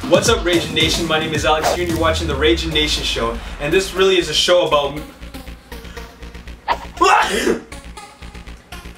What's up, Ragin Nation? My name is Alex and you're watching the Ragin Nation show, and this really is a show about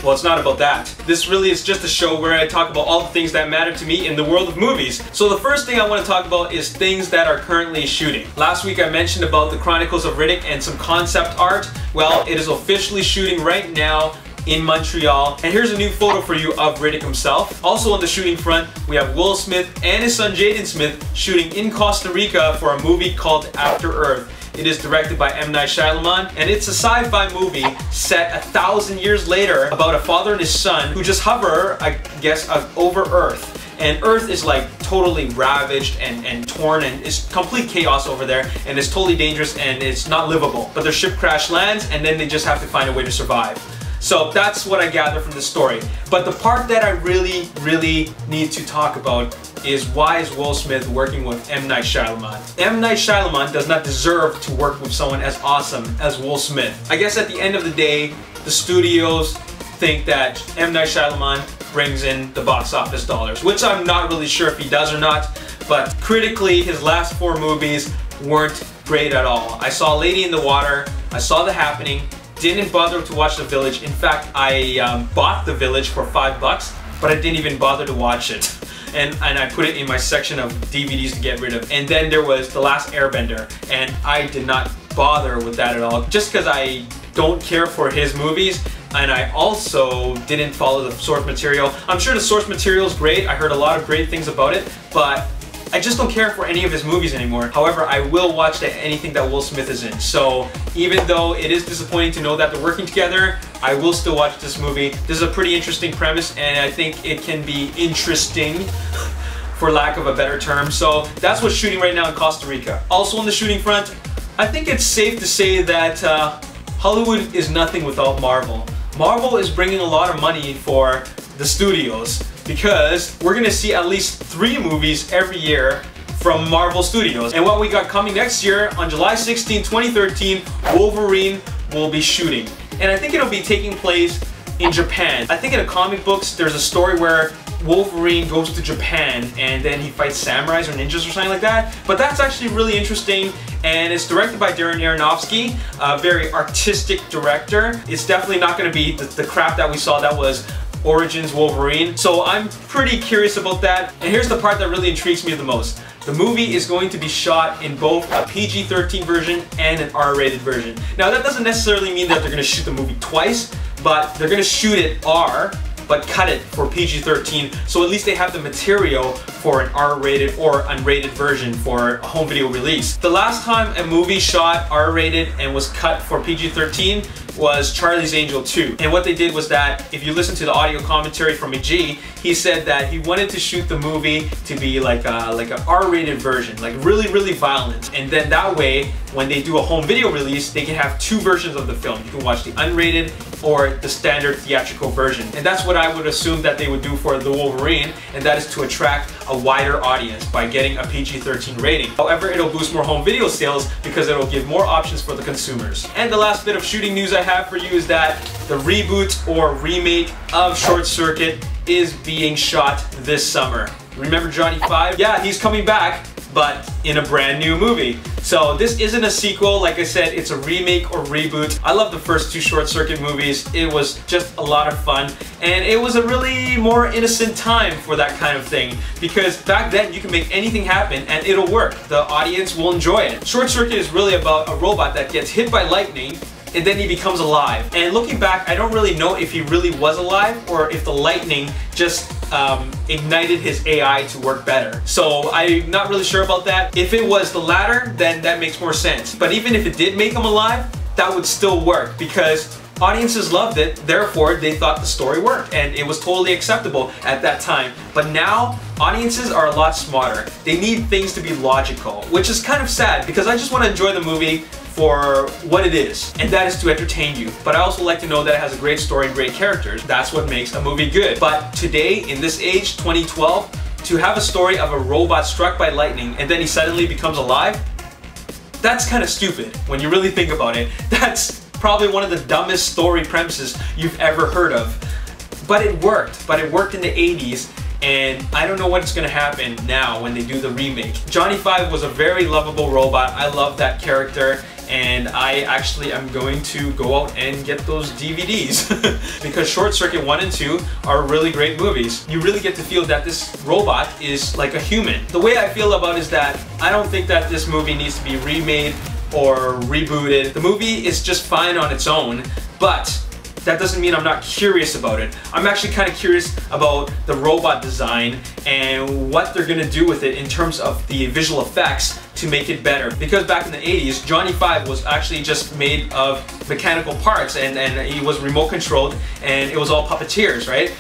well, it's not about that. This really is just a show where I talk about all the things that matter to me in the world of movies. So the first thing I want to talk about is things that are currently shooting. Last week I mentioned about the Chronicles of Riddick and some concept art. Well, it is officially shooting right now in Montreal, and here's a new photo for you of Riddick himself. Also on the shooting front, we have Will Smith and his son Jaden Smith shooting in Costa Rica for a movie called After Earth. It is directed by M. Night Shyamalan, and it's a sci-fi movie set 1,000 years later about a father and his son who just hover, I guess, over Earth. And Earth is like totally ravaged and torn, and it's complete chaos over there, and it's totally dangerous and it's not livable. But their ship crash lands, and then they just have to find a way to survive. So that's what I gather from the story. But the part that I really need to talk about is, why is Will Smith working with M. Night Shyamalan? M. Night Shyamalan does not deserve to work with someone as awesome as Will Smith. I guess at the end of the day, the studios think that M. Night Shyamalan brings in the box office dollars, which I'm not really sure if he does or not, but critically, his last 4 movies weren't great at all. I saw Lady in the Water, I saw The Happening, didn't bother to watch The Village. In fact, I bought The Village for $5, but I didn't even bother to watch it. And I put it in my section of DVDs to get rid of. And then there was The Last Airbender, and I did not bother with that at all, just because I don't care for his movies, and I also didn't follow the source material. I'm sure the source material is great, I heard a lot of great things about it, but I just don't care for any of his movies anymore. However, I will watch anything that Will Smith is in. So even though it is disappointing to know that they're working together, I will still watch this movie. This is a pretty interesting premise, and I think it can be interesting, for lack of a better term. So that's what's shooting right now in Costa Rica. Also on the shooting front, I think it's safe to say that Hollywood is nothing without Marvel. Marvel is bringing a lot of money for the studios, because we're gonna see at least 3 movies every year from Marvel Studios. And what we got coming next year, on July 16, 2013, Wolverine will be shooting. And I think it'll be taking place in Japan. I think in the comic books, there's a story where Wolverine goes to Japan and then he fights samurais or ninjas or something like that. But that's actually really interesting, and it's directed by Darren Aronofsky, a very artistic director. It's definitely not gonna be the crap that we saw that was Origins Wolverine. So I'm pretty curious about that. And here's the part that really intrigues me the most. The movie is going to be shot in both a PG-13 version and an R-rated version. Now that doesn't necessarily mean that they're gonna shoot the movie twice, but they're gonna shoot it R, but cut it for PG-13, so at least they have the material for an R-rated or unrated version for a home video release. The last time a movie shot R-rated and was cut for PG-13 was Charlie's Angel 2. And what they did was that, if you listen to the audio commentary from McG, he said that he wanted to shoot the movie to be like an R-rated version, like really violent. And then that way, when they do a home video release, they can have 2 versions of the film. You can watch the unrated or the standard theatrical version. And that's what I would assume that they would do for the Wolverine, and that is to attract a wider audience by getting a PG-13 rating. However, it'll boost more home video sales because it'll give more options for the consumers. And the last bit of shooting news I have for you is that the reboot or remake of Short Circuit is being shot this summer. Remember Johnny 5? Yeah, he's coming back, but in a brand new movie. So this isn't a sequel, like I said, it's a remake or reboot. I love the first 2 Short Circuit movies. It was just a lot of fun, and it was a really more innocent time for that kind of thing, because back then you can make anything happen and it'll work. The audience will enjoy it. Short Circuit is really about a robot that gets hit by lightning and then he becomes alive. And looking back, I don't really know if he really was alive or if the lightning just ignited his AI to work better. So I'm not really sure about that. If it was the latter, then that makes more sense. But even if it did make him alive, that would still work, because audiences loved it, therefore they thought the story worked, and it was totally acceptable at that time. But now, audiences are a lot smarter. They need things to be logical, which is kind of sad, because I just want to enjoy the movie for what it is, and that is to entertain you. But I also like to know that it has a great story and great characters. That's what makes a movie good. But today, in this age, 2012, to have a story of a robot struck by lightning and then he suddenly becomes alive, that's kind of stupid when you really think about it. That's probably one of the dumbest story premises you've ever heard of. But it worked in the 80s, and I don't know what's gonna happen now when they do the remake. Johnny 5 was a very lovable robot. I love that character, and I actually am going to go out and get those DVDs because Short Circuit 1 and 2 are really great movies. You really get to feel that this robot is like a human. The way I feel about it is that I don't think that this movie needs to be remade or rebooted. The movie is just fine on its own, but that doesn't mean I'm not curious about it. I'm actually kind of curious about the robot design and what they're gonna do with it in terms of the visual effects to make it better. Because back in the 80s, Johnny 5 was actually just made of mechanical parts, and he was remote controlled, and it was all puppeteers, right?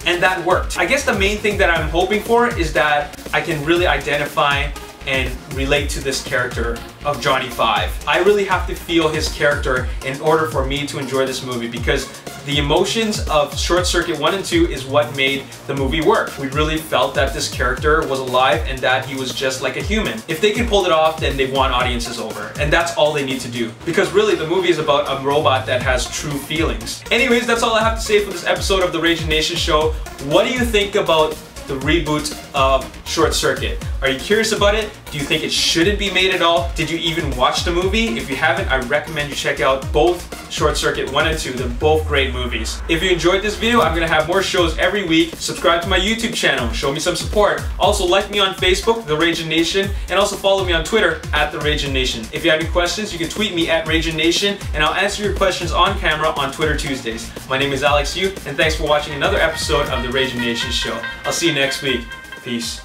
And that worked. I guess the main thing that I'm hoping for is that I can really identify and relate to this character of Johnny 5. I really have to feel his character in order for me to enjoy this movie, because the emotions of Short Circuit 1 and 2 is what made the movie work. We really felt that this character was alive and that he was just like a human. If they can pull it off, then they've won audiences over. And that's all they need to do. Because really the movie is about a robot that has true feelings. Anyways, that's all I have to say for this episode of the Ragin Nation Show. What do you think about the reboot of Short Circuit? Are you curious about it? Do you think it shouldn't be made at all? Did you even watch the movie? If you haven't, I recommend you check out both Short Circuit 1 and 2. They're both great movies. If you enjoyed this video, I'm gonna have more shows every week. Subscribe to my YouTube channel, show me some support. Also like me on Facebook, The Ragin Nation, and also follow me on Twitter at The Ragin Nation. If you have any questions, you can tweet me at Ragin Nation, and I'll answer your questions on camera on Twitter Tuesdays. My name is Alex Yu, and thanks for watching another episode of The Ragin Nation Show. I'll see you next week. Peace.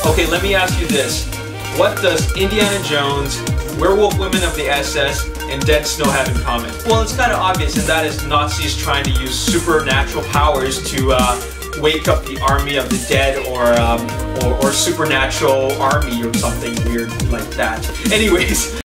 Okay, let me ask you this. What does Indiana Jones, Werewolf Women of the SS, and Dead Snow have in common? Well, it's kind of obvious, and that is Nazis trying to use supernatural powers to wake up the army of the dead, or supernatural army or something weird like that. Anyways.